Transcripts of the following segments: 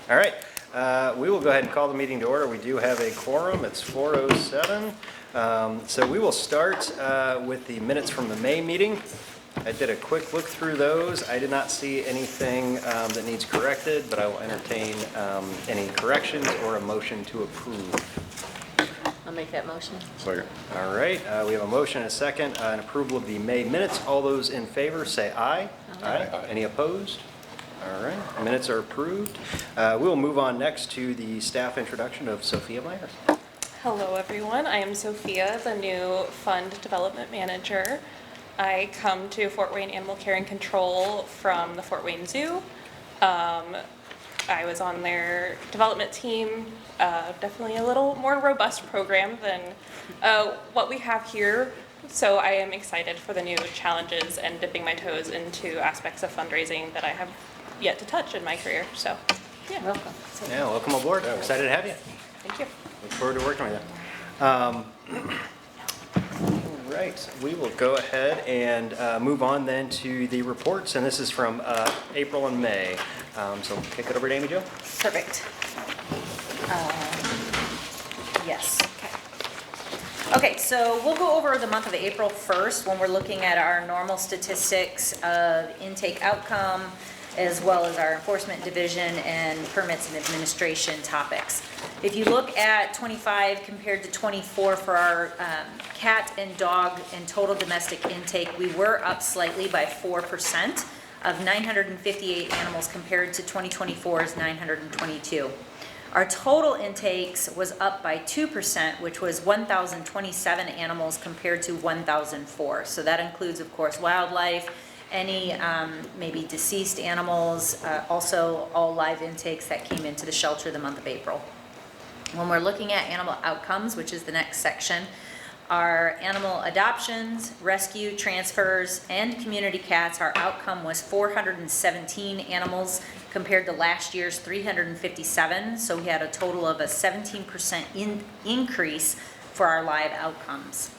All right, we will go ahead and call the meeting to order. We do have a quorum. It's 4:07. So we will start with the minutes from the May meeting. I did a quick look through those. I did not see anything that needs corrected, but I will entertain any corrections or a motion to approve. I'll make that motion. Second. All right, we have a motion and a second, an approval of the May minutes. All those in favor say aye. Aye. Any opposed? All right, minutes are approved. We will move on next to the staff introduction of Sophia Myers. Hello, everyone. I am Sophia, the new Fund Development Manager. I come to Fort Wayne Animal Care and Control from the Fort Wayne Zoo. I was on their development team, definitely a little more robust program than what we have here. So I am excited for the new challenges and dipping my toes into aspects of fundraising that I have yet to touch in my career. So, yeah. Welcome. Yeah, welcome aboard. Excited to have you. Thank you. Look forward to working with you. All right, we will go ahead and move on then to the reports, and this is from April and May. So we'll kick it over to Amy Jo. Perfect. Yes. Okay, so we'll go over the month of April first when we're looking at our normal statistics of intake outcome, as well as our enforcement division and permits and administration topics. If you look at 25 compared to 24 for our cat and dog and total domestic intake, we were up slightly by 4% of 958 animals compared to 2024's 922. Our total intakes was up by 2%, which was 1,027 animals compared to 1,004. So that includes, of course, wildlife, any maybe deceased animals, also all live intakes that came into the shelter the month of April. When we're looking at animal outcomes, which is the next section, our animal adoptions, rescue, transfers, and community cats, our outcome was 417 animals compared to last year's 357. So we had a total of a 17% increase for our live outcomes.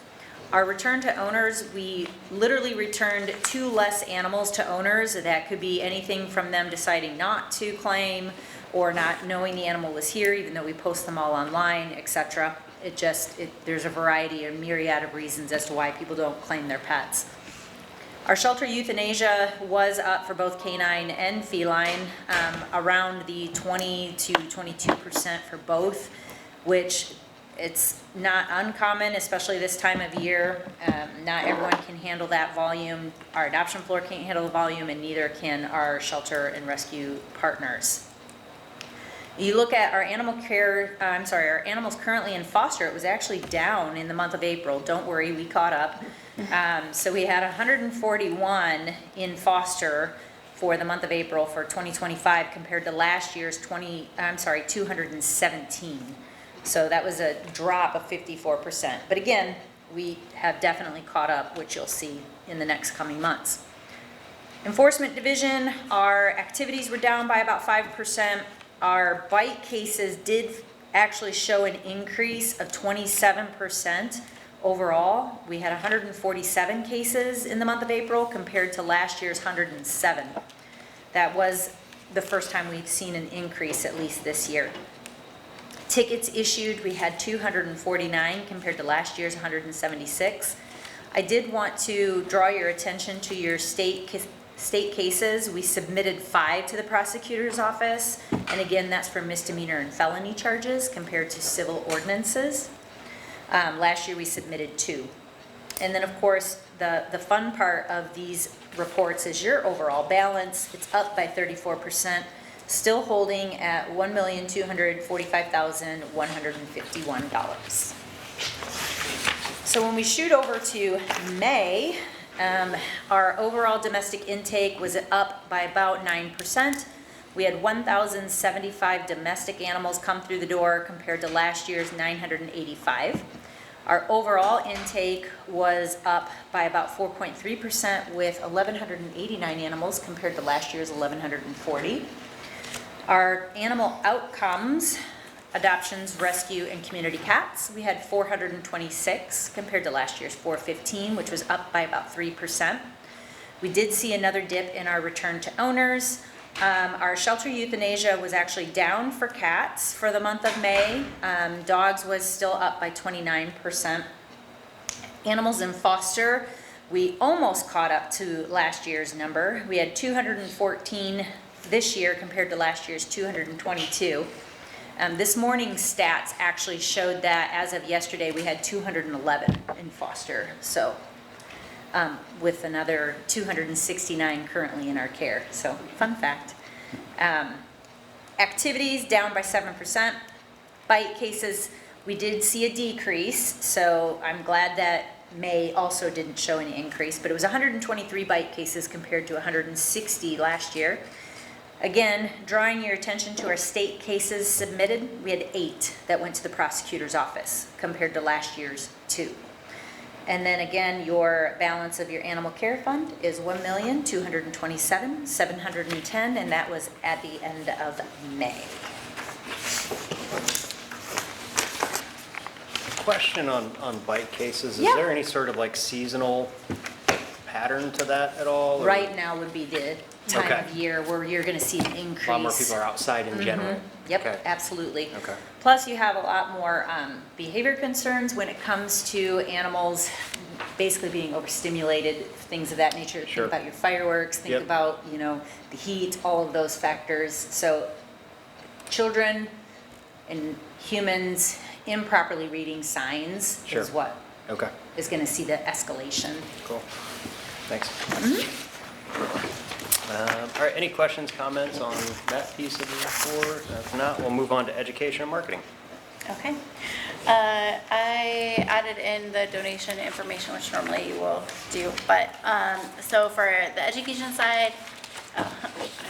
Our return to owners, we literally returned 2 less animals to owners. That could be anything from them deciding not to claim or not knowing the animal was here, even though we post them all online, etc. There's a variety, a myriad of reasons as to why people don't claim their pets. Our shelter euthanasia was up for both canine and feline, around the 20 to 22% for both, which it's not uncommon, especially this time of year. Not everyone can handle that volume. Our adoption floor can't handle the volume, and neither can our shelter and rescue partners. You look at our our animals currently in foster, it was actually down in the month of April. Don't worry, we caught up. So we had 141 in foster for the month of April for 2025 compared to last year's 217. So that was a drop of 54%. But again, we have definitely caught up, which you'll see in the next coming months. Enforcement division, our activities were down by about 5%. Our bite cases did actually show an increase of 27% overall. We had 147 cases in the month of April compared to last year's 107. That was the first time we've seen an increase, at least this year. Tickets issued, we had 249 compared to last year's 176. I did want to draw your attention to your state cases. We submitted 5 to the prosecutor's office, and again, that's for misdemeanor and felony charges compared to civil ordinances. Last year we submitted 2. And then of course, the fun part of these reports is your overall balance. It's up by 34%, still holding at $1,245,151. So when we shoot over to May, our overall domestic intake was up by about 9%. We had 1,075 domestic animals come through the door compared to last year's 985. Our overall intake was up by about 4.3% with 1,189 animals compared to last year's 1,140. Our animal outcomes, adoptions, rescue, and community cats, we had 426 compared to last year's 415, which was up by about 3%. We did see another dip in our return to owners. Our shelter euthanasia was actually down for cats for the month of May. Dogs was still up by 29%. Animals in foster, we almost caught up to last year's number. We had 214 this year compared to last year's 222. This morning's stats actually showed that as of yesterday, we had 211 in foster. So with another 269 currently in our care. So fun fact. Activities down by 7%. Bite cases, we did see a decrease. So I'm glad that May also didn't show any increase, but it was 123 bite cases compared to 160 last year. Again, drawing your attention to our state cases submitted, we had 8 that went to the prosecutor's office compared to last year's 2. And then again, your balance of your animal care fund is $1,227,710, and that was at the end of May. Question on bite cases. Is Yeah. there any sort of like seasonal pattern to that at all? or- Right now would be the time Okay. of year where you're gonna see an increase. A lot more people are outside in general? Yep, Okay. absolutely. Okay. Plus, you have a lot more behavior concerns when it comes to animals basically being overstimulated, things of that nature. Sure. Think about your fireworks, think Yep. about, the heat, all of those factors. So children and humans improperly reading signs Sure. is what Okay, is gonna see the escalation. cool. Thanks. All right, any questions, comments on that piece of the report? If not, we'll move on to education and marketing. Okay. I added in the donation information, which normally you will do, but, so for the education side, I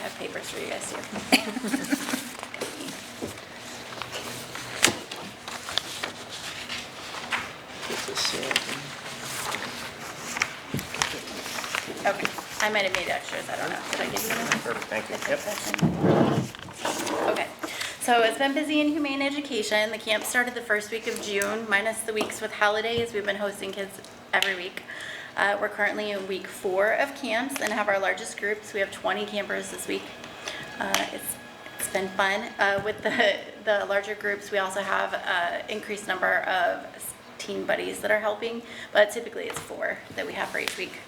have papers for you guys too. Okay, I might have made extras, I don't know, did I give you them? Perfect, thank you. Yep. Okay, so it's been busy in humane education. The camp started the first week of June, minus the weeks with holidays. We've been hosting kids every week. We're currently in week 4 of camps and have our largest groups. We have 20 campers this week. It's been fun. With the larger groups, we also have an increased number of teen buddies that are helping, but typically it's 4 that we have for each week.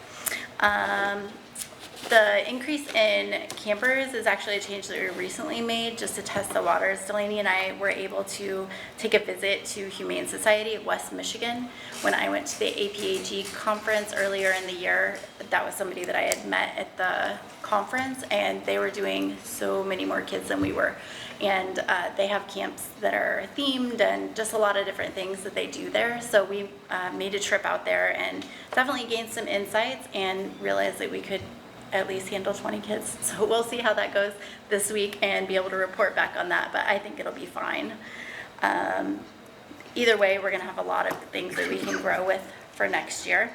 The increase in campers is actually a change that we recently made just to test the waters. Delaney and I were able to take a visit to Humane Society of West Michigan. When I went to the APAG conference earlier in the year, that was somebody that I had met at the conference, and they were doing so many more kids than we were. And they have camps that are themed and just a lot of different things that they do there. So we made a trip out there and definitely gained some insights and realized that we could at least handle 20 kids. So we'll see how that goes this week and be able to report back on that, but I think it'll be fine. Either way, we're gonna have a lot of things that we can grow with for next year.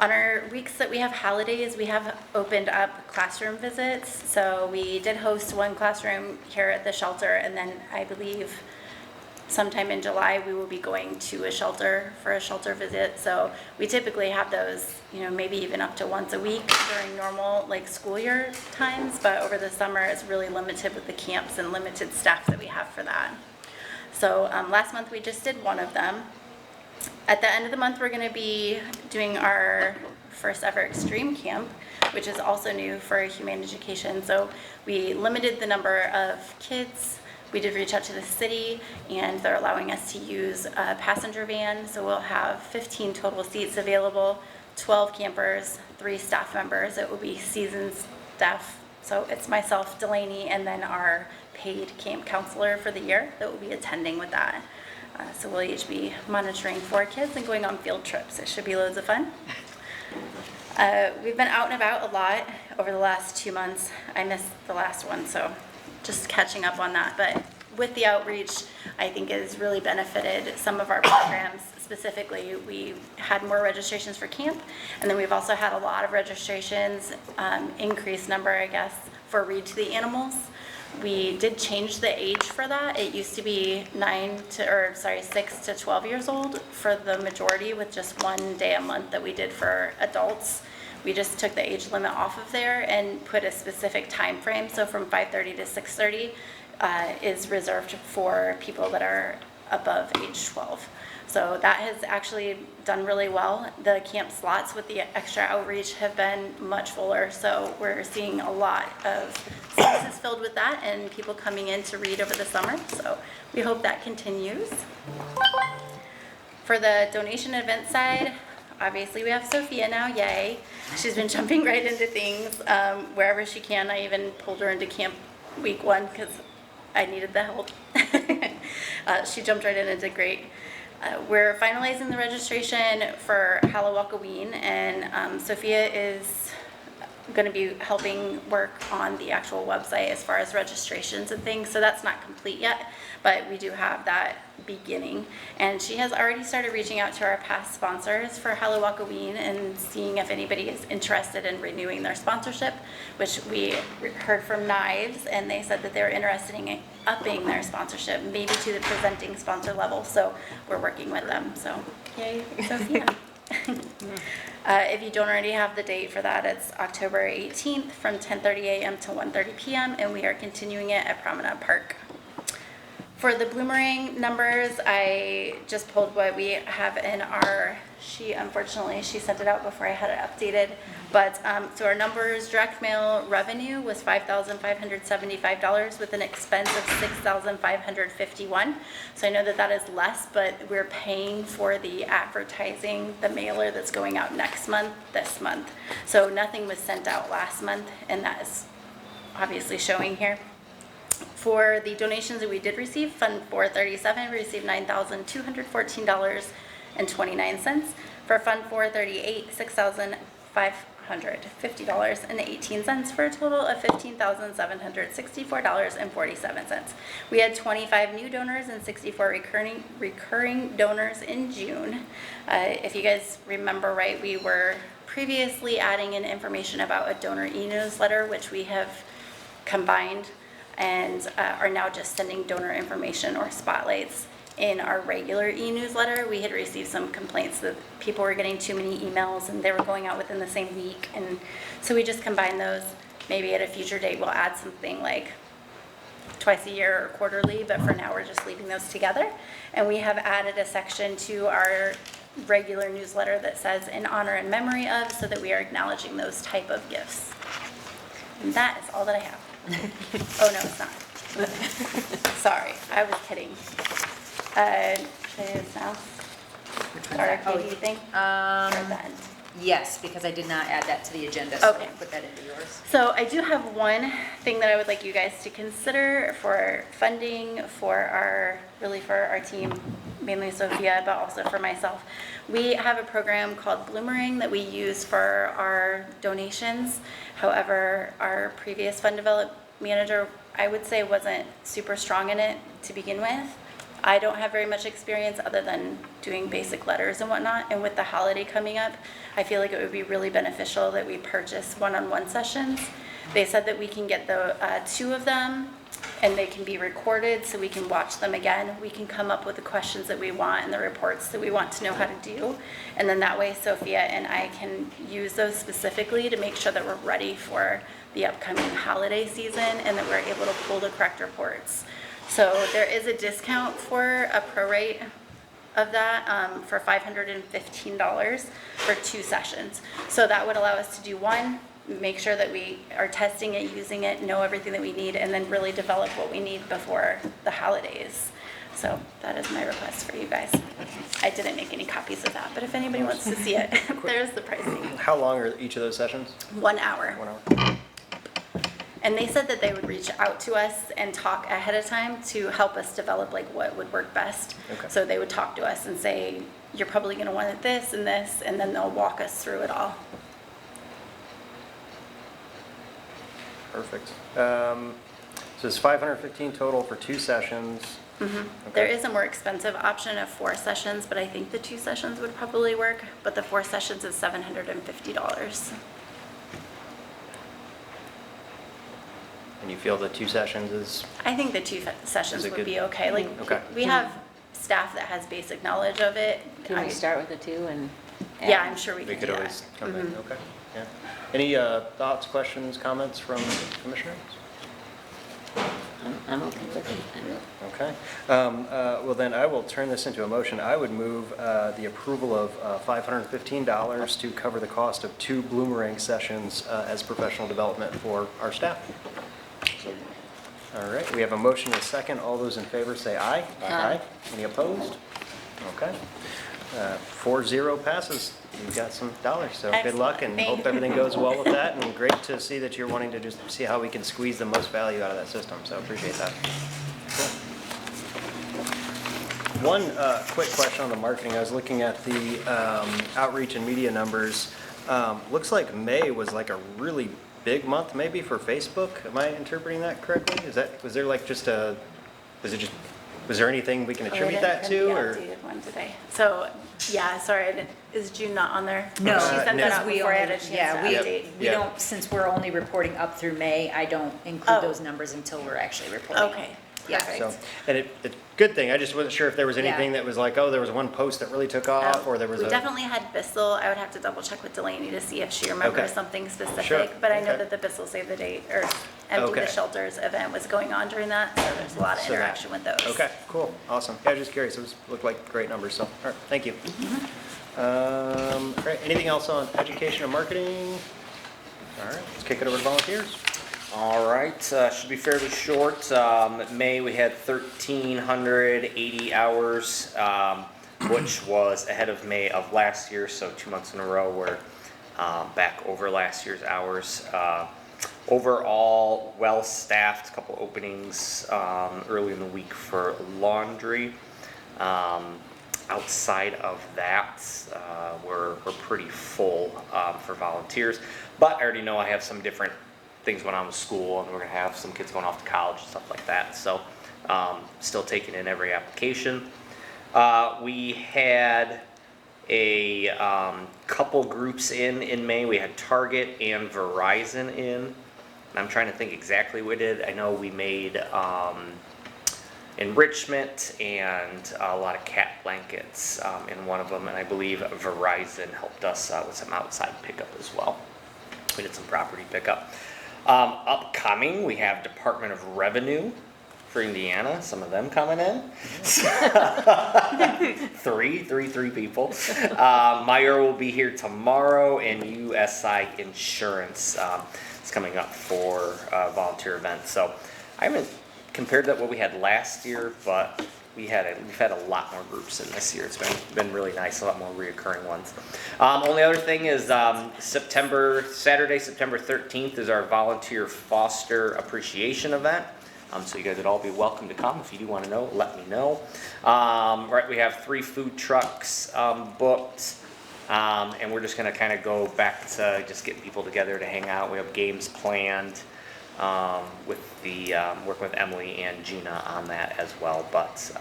On our weeks that we have holidays, we have opened up classroom visits. So we did host one classroom here at the shelter, and then I believe sometime in July, we will be going to a shelter for a shelter visit. So we typically have those, maybe even up to once a week during normal school year times. But over the summer, it's really limited with the camps and limited staff that we have for that. So last month, we just did one of them. At the end of the month, we're going to be doing our first ever extreme camp, which is also new for humane education. So we limited the number of kids. We did reach out to the city, and they're allowing us to use a passenger van. So we'll have 15 total seats available, 12 campers, 3 staff members. It will be seasoned staff. So it's myself, Delaney, and then our paid camp counselor for the year that will be attending with that. So we'll each be monitoring 4 kids and going on field trips. It should be loads of fun. We've been out and about a lot over the last 2 months. I missed the last one, so just catching up on that. But with the outreach, I think it has really benefited some of our programs. Specifically, we had more registrations for camp, and then we've also had a lot of registrations, increased number, I guess, for Read to the Animals. We did change the age for that. It used to be 6 to 12 years old for the majority, with just 1 day a month that we did for adults. We just took the age limit off of there and put a specific time frame. So from 5:30 to 6:30 is reserved for people that are above age 12. So that has actually done really well. The camp slots with the extra outreach have been much fuller, so we're seeing a lot of spaces filled with that and people coming in to read over the summer. So we hope that continues. For the donation event side, obviously we have Sophia now, yay. She's been jumping right into things wherever she can. I even pulled her into camp week 1 because I needed the help. She jumped right in and did great. We're finalizing the registration for Halloween, and Sophia is going to be helping work on the actual website as far as registrations and things, so that's not complete yet, but we do have that beginning. And she has already started reaching out to our past sponsors for Halloween and seeing if anybody is interested in renewing their sponsorship, which we heard from Knives, and they said that they were interested in upping their sponsorship, maybe to the presenting sponsor level, so we're working with them, so yay, Sophia. If you don't already have the date for that, it's October 18th from 10:30 a.m. to 1:30 p.m. and we are continuing it at Promenade Park. For the Bloomerang numbers, I just pulled what we have in our sheet. Unfortunately, she sent it out before I had it updated. But so our numbers, direct mail revenue was $5,575 with an expense of $6,551. So I know that that is less, but we're paying for the advertising, the mailer that's going out next month, this month. So nothing was sent out last month, and that is obviously showing here. For the donations that we did receive, Fund 437 we received $9,214.29. For Fund 438, $6,550.18 for a total of $15,764.47. We had 25 new donors and 64 recurring donors in June. If you guys remember right, we were previously adding in information about a donor e-newsletter, which we have combined and are now just sending donor information or spotlights in our regular e-newsletter. We had received some complaints that people were getting too many emails and they were going out within the same week, and so we just combined those. Maybe at a future date we'll add something like twice a year or quarterly, but for now we're just leaving those together. And we have added a section to our regular newsletter that says in honor and memory of, so that we are acknowledging those type of gifts. And that is all that I have. Oh, no, it's not. Sorry, I was kidding. Should I do this now? Or Oh, do you think? Or at the end? Yes, because I did not add that to the agenda, so Okay. I'll put that into yours. So I do have one thing that I would like you guys to consider for funding for our team, mainly Sophia, but also for myself. We have a program called Bloomerang that we use for our donations. However, our previous fund development manager, I would say, wasn't super strong in it to begin with. I don't have very much experience other than doing basic letters and whatnot. And with the holiday coming up, I feel like it would be really beneficial that we purchase one-on-one sessions. They said that we can get the 2 of them and they can be recorded so we can watch them again. We can come up with the questions that we want and the reports that we want to know how to do. And then that way Sophia and I can use those specifically to make sure that we're ready for the upcoming holiday season and that we're able to pull the correct reports. So there is a discount for a prorate of that for $515 for 2 sessions. So that would allow us to do one, make sure that we are testing it, using it, know everything that we need, and then really develop what we need before the holidays. So that is my request for you guys. I didn't make any copies of that, but if anybody wants to see it, there's the pricing. How long are each of those sessions? 1 hour. 1 hour. And they said that they would reach out to us and talk ahead of time to help us develop like what would work best. Okay. So they would talk to us and say, you're probably going to want this and this, and then they'll walk us through it all. Perfect. So it's $515 total for 2 sessions. Mm-hmm. Okay. There is a more expensive option of 4 sessions, but I think the 2 sessions would probably work. But the 4 sessions is $750. And you feel the 2 sessions is, I think the 2 sessions Is it would good? be okay. Like Okay. we have staff that has basic knowledge of it. Can we start with the 2 and? Yeah, I'm sure we we can could do always that. come in, Mhm. okay. Yeah. Any thoughts, questions, comments from commissioners? I'm okay with it. Okay. Well, then I will turn this into a motion. I would move the approval of $515 to cover the cost of 2 Bloomerang sessions as professional development for our staff. All right, we have a motion and a second. All those in favor say aye. Aye. Any opposed? Okay. 4-0 passes. You've got some dollars, so good luck and Excellent. hope everything goes well with that. And great to see that you're wanting to just see how we can squeeze the most value out of that system, so appreciate that. Cool. One quick question on the marketing. I was looking at the outreach and media numbers. Looks like May was like a really big month maybe for Facebook. Am I interpreting that correctly? Was there like just a, was there anything we can attribute that to, or? I didn't print the updated one today. So, yeah, sorry, is June not on there? No, She sent that no. out before I had a chance to update. We Yeah. don't, since we're only reporting up through May, I don't include Oh. those numbers until we're actually reporting. Okay, Yeah. perfect. So, and it's good thing. I just wasn't sure if there was anything that was like, oh, there was one post that really took off, or there was We a. definitely had Bissell. I would have to double check with Delaney to see if she remembers Okay. something specific. Sure. But I know Okay. that the Bissell Save the Date or Empty Okay. the Shelters event was going on during that, so there's a lot of So that- interaction with those. Okay, cool, awesome. Yeah, I was just curious. Looked like great numbers, so, all right, thank you. All right, anything else on education or marketing? All right, let's kick it over to volunteers. All right, should be fairly short. May, we had 1,380 hours, which was ahead of May of last year, so 2 months in a row we're back over last year's hours. Overall, well-staffed, a couple openings early in the week for laundry. Outside of that, we're pretty full for volunteers, but I already know I have some different things going on with school, and we're gonna have some kids going off to college and stuff like that, so still taking in every application. We had a couple groups in May. We had Target and Verizon in. And I'm trying to think exactly what we did. I know we made enrichment and a lot of cat blankets in one of them, and I believe Verizon helped us with some outside pickup as well. We did some property pickup. Upcoming, we have Department of Revenue for Indiana, some of them coming in. three people. Meyer will be here tomorrow, and USI Insurance is coming up for a volunteer event. So I haven't compared that what we had last year, but we've had a lot more groups in this year. It's been really nice, a lot more reoccurring ones. Only other thing is Saturday, September 13th is our Volunteer Foster Appreciation event. So you guys would all be welcome to come. If you do want to know, let me know. Right, we have 3 food trucks booked, and we're just going to kind of go back to just getting people together to hang out. We have games planned with the working with Emily and Gina on that as well. But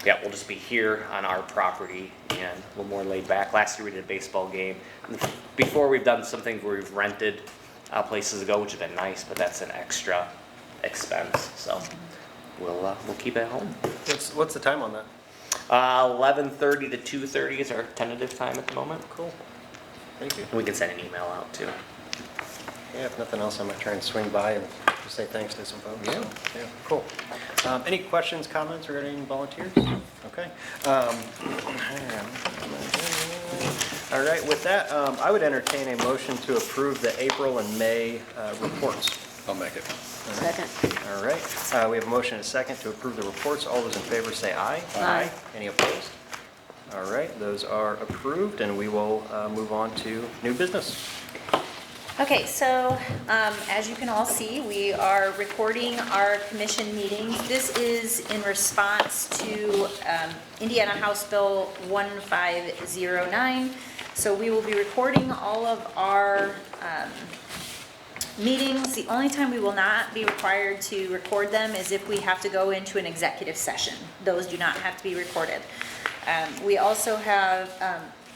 yeah, we'll just be here on our property and a little more laid back. Last year we did a baseball game. Before, we've done some things where we've rented places to go, which have been nice, but that's an extra expense, so we'll keep it at home. What's the time on that? 11:30 to 2:30 is our tentative time at the moment. Cool, thank you. And we can send an email out too. Yeah, if nothing else, I might try and swing by and just say thanks to some folks. Yeah. Yeah, cool. Any questions, comments regarding volunteers? Okay. All right, with that, I would entertain a motion to approve the April and May reports. I'll make it. Second. All right, we have a motion and a second to approve the reports. All those in favor say aye. Aye. Any opposed? All right, those are approved, and we will move on to new business. Okay, so as you can all see, we are recording our commission meetings. This is in response to Indiana House Bill 1509. So we will be recording all of our meetings. The only time we will not be required to record them is if we have to go into an executive session. Those do not have to be recorded. We also have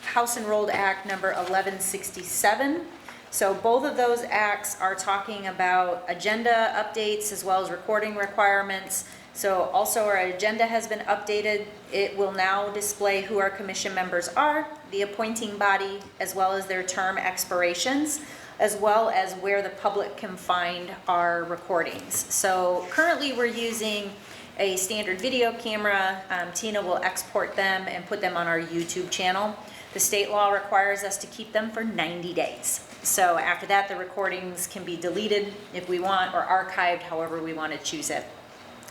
House Enrolled Act number 1167. So both of those acts are talking about agenda updates as well as recording requirements. So also our agenda has been updated. It will now display who our commission members are, the appointing body, as well as their term expirations, as well as where the public can find our recordings. So currently we're using a standard video camera. Tina will export them and put them on our YouTube channel. The state law requires us to keep them for 90 days. So after that, the recordings can be deleted if we want, or archived however we want to choose it.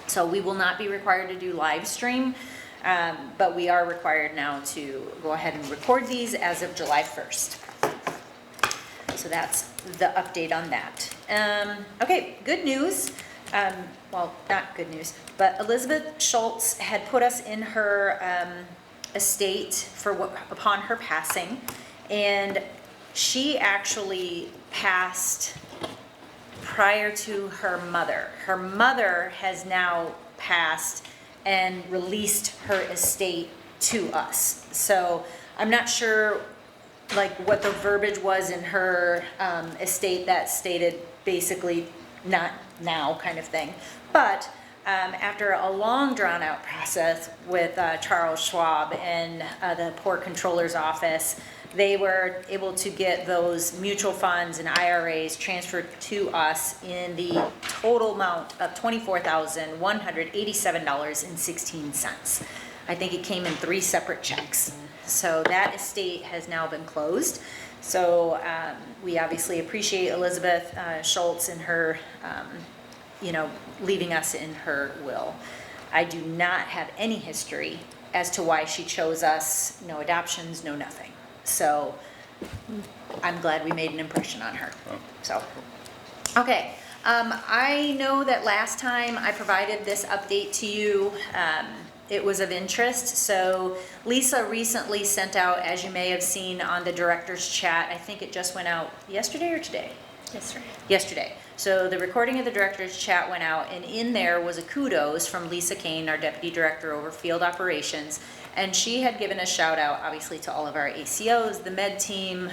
So we will not be required to do live stream, but we are required now to go ahead and record these as of July 1st. So that's the update on that. Okay, good news. Well, not good news, but Elizabeth Schultz had put us in her estate upon her passing, and she actually passed prior to her mother. Her mother has now passed and released her estate to us. So I'm not sure like what the verbiage was in her estate that stated basically not now kind of thing. But after a long drawn out process with Charles Schwab and the Port Controller's office, they were able to get those mutual funds and IRAs transferred to us in the total amount of $24,187.16. I think it came in 3 separate checks. So that estate has now been closed. So we obviously appreciate Elizabeth Schultz and her, leaving us in her will. I do not have any history as to why she chose us, no adoptions, no nothing. So I'm glad we made an impression on her. So, okay. I know that last time I provided this update to you, it was of interest. So Lisa recently sent out, as you may have seen on the director's chat, I think it just went out yesterday or today? Yesterday. So the recording of the director's chat went out, and in there was a kudos from Lisa Kane, our deputy director over field operations. And she had given a shout out, obviously, to all of our ACOs, the med team,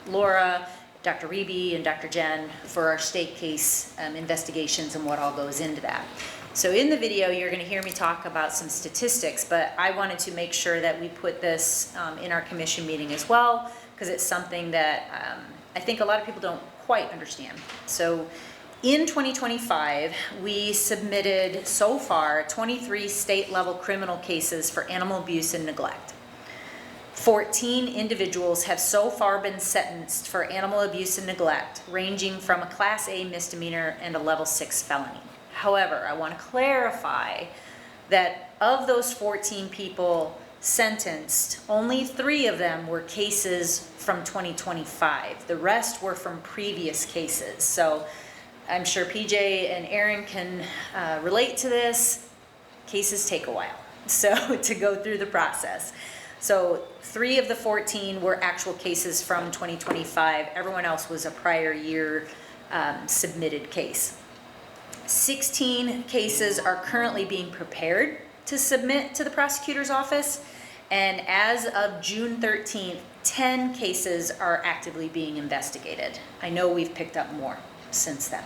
Laura, Dr. Reby, and Dr. Jen for our state case investigations and what all goes into that. So in the video, you're going to hear me talk about some statistics, but I wanted to make sure that we put this in our commission meeting as well, because it's something that I think a lot of people don't quite understand. So in 2025, we submitted so far 23 state-level criminal cases for animal abuse and neglect. 14 individuals have so far been sentenced for animal abuse and neglect, ranging from a Class A misdemeanor and a Level 6 felony. However, I want to clarify that of those 14 people sentenced, only 3 of them were cases from 2025. The rest were from previous cases. So I'm sure PJ and Aaron can relate to this. Cases take a while, so to go through the process. So 3 of the 14 were actual cases from 2025. Everyone else was a prior year submitted case. 16 cases are currently being prepared to submit to the prosecutor's office. And as of June 13th, 10 cases are actively being investigated. I know we've picked up more since then.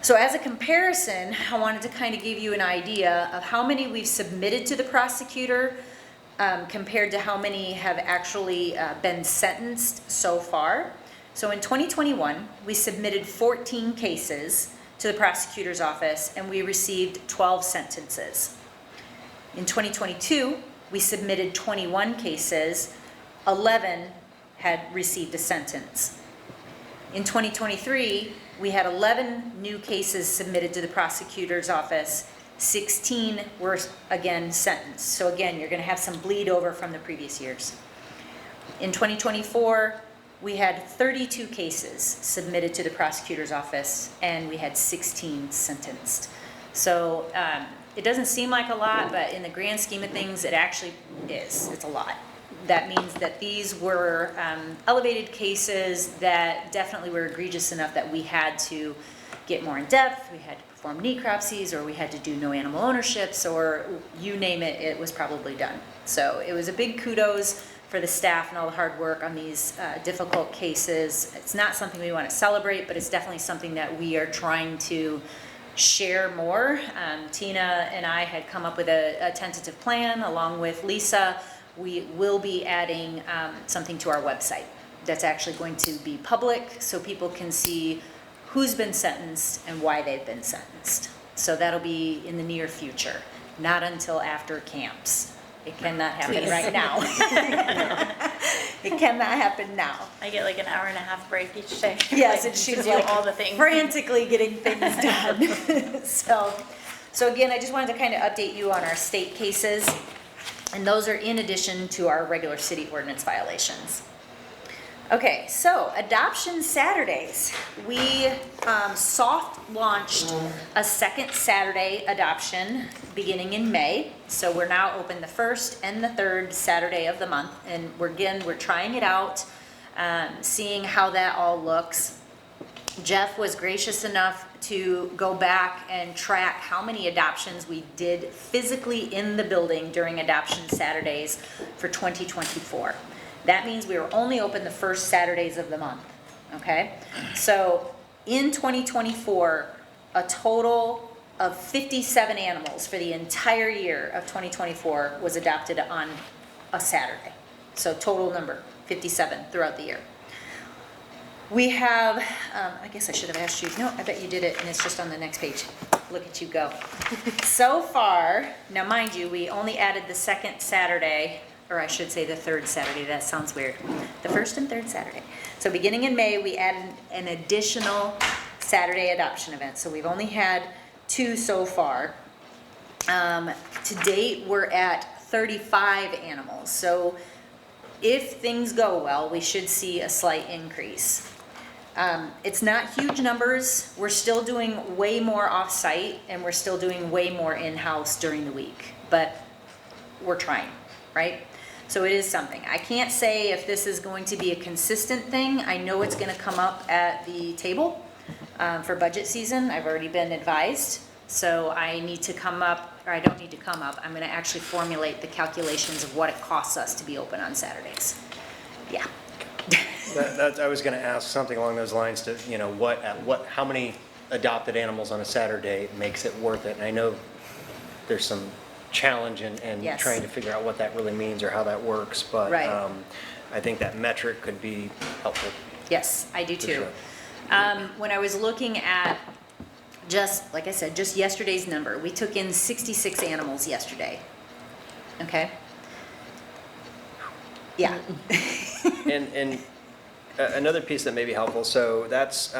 So as a comparison, I wanted to kind of give you an idea of how many we've submitted to the prosecutor compared to how many have actually been sentenced so far. So in 2021, we submitted 14 cases to the prosecutor's office and we received 12 sentences. In 2022, we submitted 21 cases, 11 had received a sentence. In 2023, we had 11 new cases submitted to the prosecutor's office. 16 were again sentenced. So again, you're going to have some bleed over from the previous years. In 2024, we had 32 cases submitted to the prosecutor's office and we had 16 sentenced. So it doesn't seem like a lot, but in the grand scheme of things, it actually is. It's a lot. That means that these were elevated cases that definitely were egregious enough that we had to get more in depth, we had to perform necropsies, or we had to do no animal ownerships, or you name it, it was probably done. So it was a big kudos for the staff and all the hard work on these difficult cases. It's not something we want to celebrate, but it's definitely something that we are trying to share more. Tina and I had come up with a tentative plan along with Lisa. We will be adding something to our website that's actually going to be public so people can see who's been sentenced and why they've been sentenced. So that'll be in the near future, not until after camps. It cannot happen right now. It cannot happen now. I get like an hour and a half break each day. Yes, Like, and she's to do like all the things. frantically getting things done. So again, I just wanted to kind of update you on our state cases. And those are in addition to our regular city ordinance violations. Okay, so adoption Saturdays. We soft launched a second Saturday adoption beginning in May. So we're now open the first and the third Saturday of the month. And we're trying it out, seeing how that all looks. Jeff was gracious enough to go back and track how many adoptions we did physically in the building during adoption Saturdays for 2024. That means we were only open the first Saturdays of the month, okay? So in 2024, a total of 57 animals for the entire year of 2024 was adopted on a Saturday. So total number, 57 throughout the year. We have, I guess I should have asked you, no, I bet you did it and it's just on the next page. Look at you go. So far, now mind you, we only added the second Saturday, or I should say the third Saturday, that sounds weird. The first and third Saturday. So beginning in May, we added an additional Saturday adoption event. So we've only had 2 so far. To date, we're at 35 animals. So if things go well, we should see a slight increase. It's not huge numbers. We're still doing way more off-site and we're still doing way more in-house during the week, but we're trying, right? So it is something. I can't say if this is going to be a consistent thing. I know it's going to come up at the table for budget season. I've already been advised. So I need to come up, or I don't need to come up. I'm going to actually formulate the calculations of what it costs us to be open on Saturdays. Yeah. I was going to ask something along those lines to, you know, how many adopted animals on a Saturday makes it worth it? And I know there's some challenge in Yes. trying to figure out what that really means or how that works, but Right. I think that metric could be helpful. Yes, I do For too. sure. When I was looking at just, like I said, just yesterday's number, we took in 66 animals yesterday. Okay? Yeah. And another piece that may be helpful, so that's,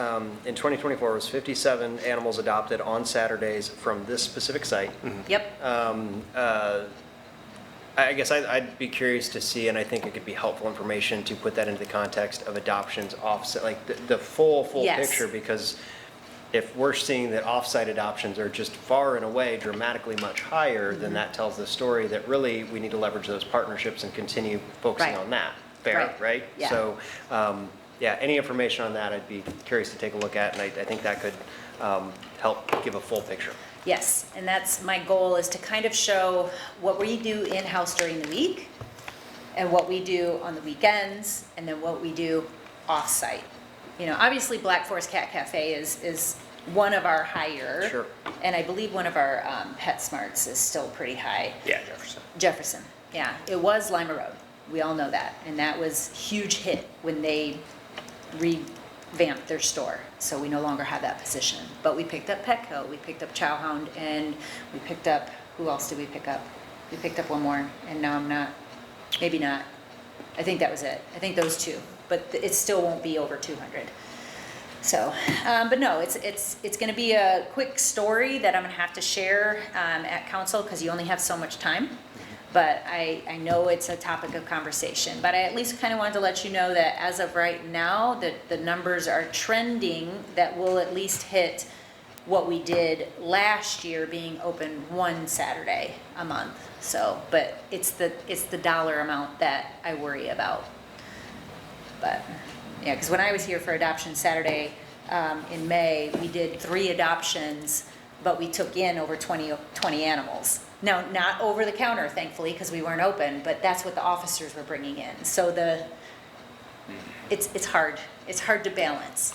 in 2024, was 57 animals adopted on Saturdays from this specific site. Yep. I guess I'd be curious to see, and I think it could be helpful information to put that into the context of adoptions offset, like the full Yes. picture, because if we're seeing that offsite adoptions are just far and away dramatically much higher, then that tells the story that really we need to leverage those partnerships and continue focusing Right. on that. Fair, right? Yeah. So, yeah, any information on that, I'd be curious to take a look at, and I think that could help give a full picture. Yes, and that's my goal, is to kind of show what we do in-house during the week and what we do on the weekends and then what we do off-site. You know, obviously Black Forest Cat Cafe is one of our higher. Sure. And I believe one of our PetSmarts is still pretty high. Yeah, Jefferson. Jefferson, yeah. It was Lima Road. We all know that. And that was huge hit when they revamped their store. So we no longer have that position. But we picked up Petco, we picked up Chowhound, and we picked up, who else did we pick up? We picked up one more, and now I'm not, maybe not. I think that was it. I think those 2. But it still won't be over 200. So, but no, it's gonna be a quick story that I'm gonna have to share at council, because you only have so much time. But I know it's a topic of conversation. But I at least kind of wanted to let you know that as of right now, that the numbers are trending, that we'll at least hit what we did last year, being open 1 Saturday a month. So, but it's the dollar amount that I worry about. But, yeah, because when I was here for Adoption Saturday in May, we did 3 adoptions but we took in over 20 animals. Now, not over the counter, thankfully, because we weren't open, but that's what the officers were bringing in. So it's hard. It's hard to balance,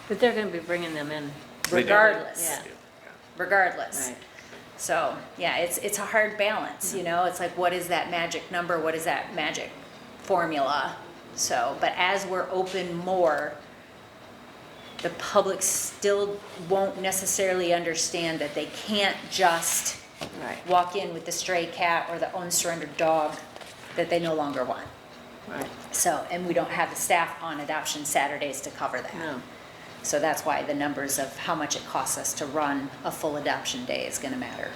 But they're gonna be bringing them in. regardless. Yeah. Regardless. Right. So, yeah, it's a hard balance, you know? It's like, what is that magic number? What is that magic formula? So, but as we're open more, the public still won't necessarily understand that they can't just Right, walk in with the stray cat or the unsurrendered dog that they no longer want. right. So, and we don't have the staff on adoption Saturdays to cover that. No. So that's why the numbers of how much it costs us to run a full adoption day is gonna matter.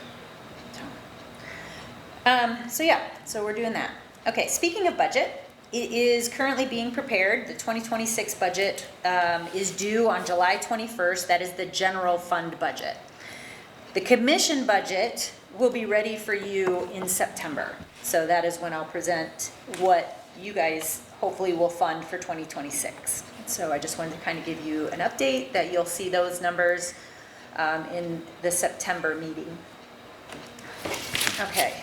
So yeah, so we're doing that. Okay, speaking of budget, it is currently being prepared. The 2026 budget is due on July 21st. That is the general fund budget. The commission budget will be ready for you in September. So that is when I'll present what you guys hopefully will fund for 2026. So I just wanted to kind of give you an update that you'll see those numbers in the September meeting. Okay.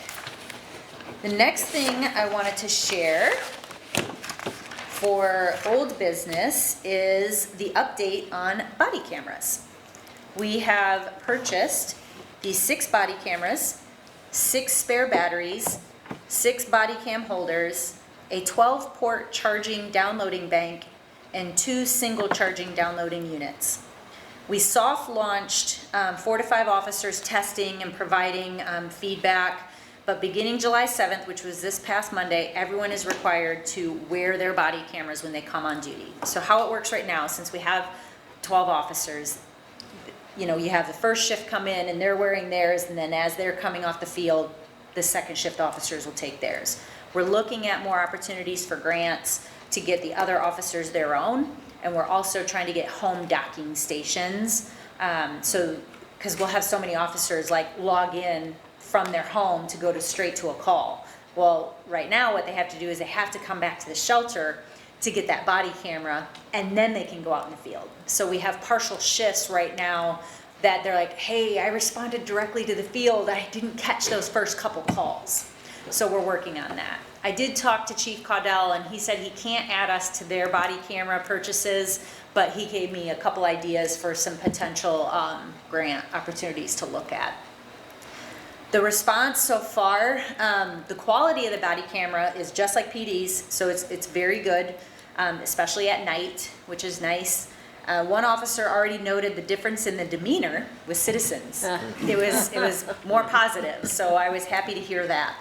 The next thing I wanted to share for old business is the update on body cameras. We have purchased these 6 body cameras, 6 spare batteries, 6 body cam holders, a 12-port charging downloading bank, and 2 single charging downloading units. We soft launched 4 to 5 officers testing and providing feedback, but beginning July 7th, which was this past Monday, everyone is required to wear their body cameras when they come on duty. So how it works right now, since we have 12 officers, you know, you have the first shift come in and they're wearing theirs, and then as they're coming off the field, the second shift officers will take theirs. We're looking at more opportunities for grants to get the other officers their own, and we're also trying to get home docking stations. Because we'll have so many officers like log in from their home to go straight to a call. Well, right now what they have to do is they have to come back to the shelter to get that body camera, and then they can go out in the field. So we have partial shifts right now that they're like, hey, I responded directly to the field, I didn't catch those first couple calls. So we're working on that. I did talk to Chief Caudell, and he said he can't add us to their body camera purchases, but he gave me a couple ideas for some potential grant opportunities to look at. The response so far, the quality of the body camera is just like PD's, so it's very good, especially at night, which is nice. One officer already noted the difference in the demeanor with citizens. It was more positive, so I was happy to hear that.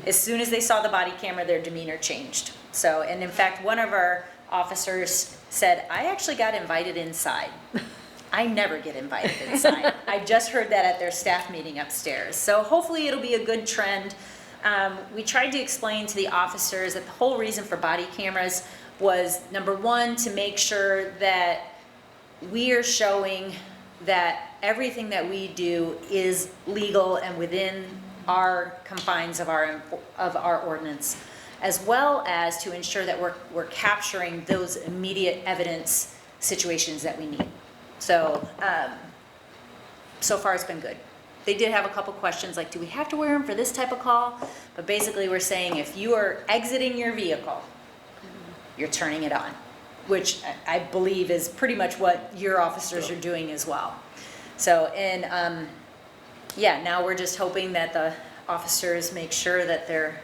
As soon as they saw the body camera, their demeanor changed. So, and in fact, one of our officers said, I actually got invited inside. I never get invited inside. I just heard that at their staff meeting upstairs. So hopefully it'll be a good trend. We tried to explain to the officers that the whole reason for body cameras was, number one, to make sure that we are showing that everything that we do is legal and within our confines of our ordinance, as well as to ensure that we're capturing those immediate evidence situations that we need. So, so far it's been good. They did have a couple questions like, do we have to wear them for this type of call? But basically we're saying if you are exiting your vehicle, you're turning it on, which I believe is pretty much what your officers are doing as well. So, and yeah, now we're just hoping that the officers make sure that they're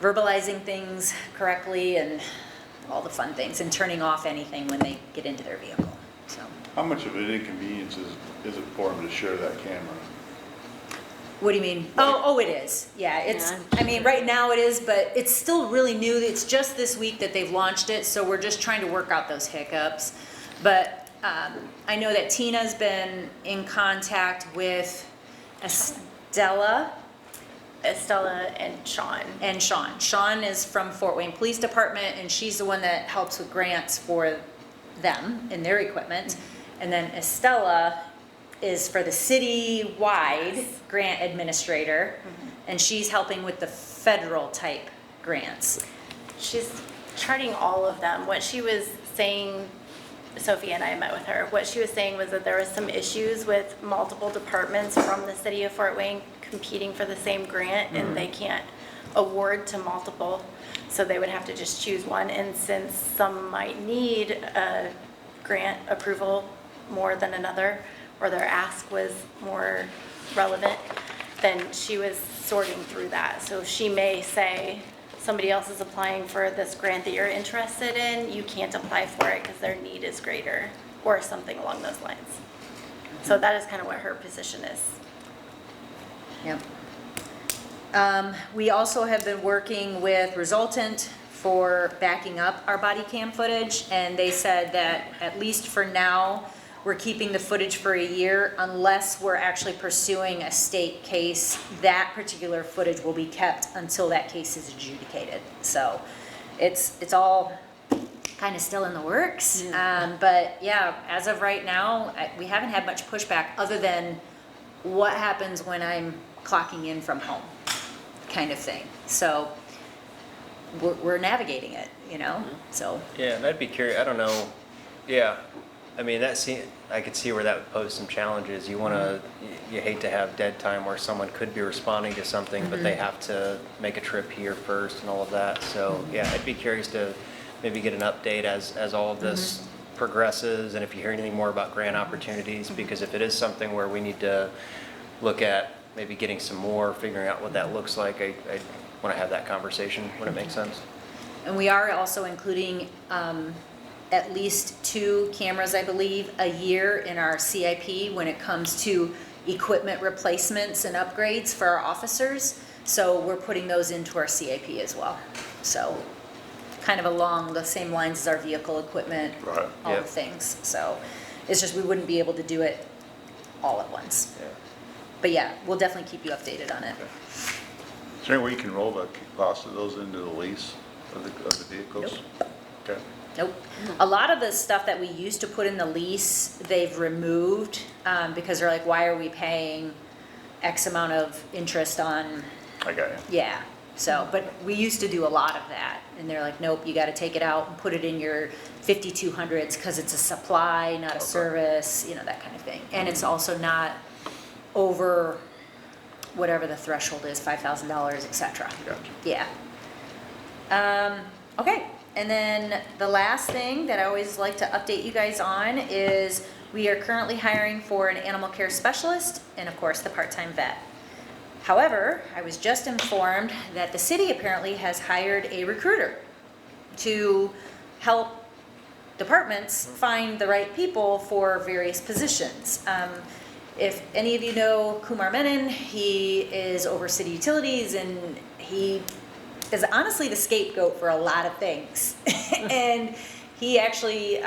verbalizing things correctly and all the fun things, and turning off anything when they get into their vehicle, so. How much of an inconvenience is it for them to share that camera? What do you mean? Oh, it is. Yeah, it's, Yeah. I mean, right now it is, but it's still really new. It's just this week that they've launched it, so we're just trying to work out those hiccups. But I know that Tina's been in contact with Estella and Sean. and Sean. Sean is from Fort Wayne Police Department, and she's the one that helps with grants for them and their equipment. And then Estella is for the city-wide grant administrator, and she's helping with the federal type grants. She's charting all of them. What she was saying Sophie and I met with her. What she was saying was that there was some issues with multiple departments from the city of Fort Wayne competing for the same grant, and they can't award to multiple, so they would have to just choose one. And since some might need a grant approval more than another, or their ask was more relevant, then she was sorting through that. So she may say, somebody else is applying for this grant that you're interested in, you can't apply for it because their need is greater, or something along those lines. So that is kind of what her position is. Yep. We also have been working with Resultant for backing up our body cam footage, and they said that at least for now, we're keeping the footage for a year unless we're actually pursuing a state case. That particular footage will be kept until that case is adjudicated. So it's all kind of still in the works. But yeah, as of right now, we haven't had much pushback other than what happens when I'm clocking in from home kind of thing. So we're navigating it, you know, so. Yeah, and I'd be curious, I don't know, yeah, I mean, I could see where that would pose some challenges. You hate to have dead time where someone could be responding to something, but they have to make a trip here first and all of that. So, yeah, I'd be curious to maybe get an update as all of this progresses, and if you hear anything more about grant opportunities, because if it is something where we need to look at maybe getting some more, figuring out what that looks like, I want to have that conversation when it makes sense. And we are also including at least 2 cameras, I believe, a year in our CIP when it comes to equipment replacements and upgrades for our officers. So we're putting those into our CIP as well. So kind of along the same lines as our vehicle equipment, Right. all Yep. the things. So it's just we wouldn't be able to do it all at once. Yeah. But yeah, we'll definitely keep you updated on it. Is there any way you can roll the cost of those into the lease of the vehicles? Okay. Nope. A lot of the stuff that we used to put in the lease, they've removed because they're like, why are we paying X amount of interest on, I got you. yeah. So, but we used to do a lot of that. And they're like, nope, you got to take it out and put it in your 5200s because it's a supply, not a service, you know, that kind of thing. And it's also not over whatever the threshold is, $5,000, et cetera. Gotcha. Yeah. Okay, and then the last thing that I always like to update you guys on is we are currently hiring for an animal care specialist and of course the part-time vet. However, I was just informed that the city apparently has hired a recruiter to help departments find the right people for various positions. If any of you know Kumar Menon, he is over city utilities and he is honestly the scapegoat for a lot of things. And he actually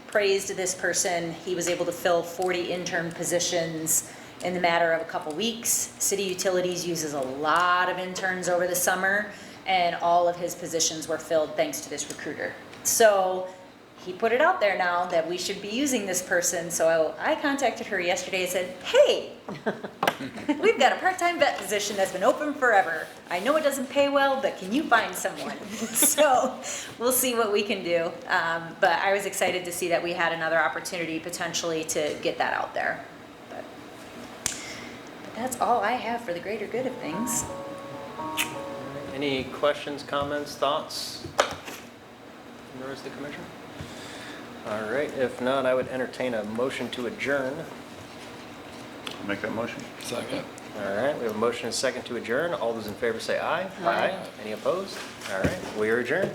praised this person. He was able to fill 40 intern positions in the matter of a couple weeks. City Utilities uses a lot of interns over the summer, and all of his positions were filled thanks to this recruiter. So he put it out there now that we should be using this person. So I contacted her yesterday and said, hey, we've got a part-time vet position that's been open forever. I know it doesn't pay well, but can you find someone? So we'll see what we can do. But I was excited to see that we had another opportunity potentially to get that out there. But that's all I have for the greater good of things. Any questions, comments, thoughts from the rest of the commission? All right, if not, I would entertain a motion to adjourn. Make that motion. Second. All right, we have a motion and a second to adjourn. All those in favor say aye. Aye. Any opposed? All right, we are adjourned.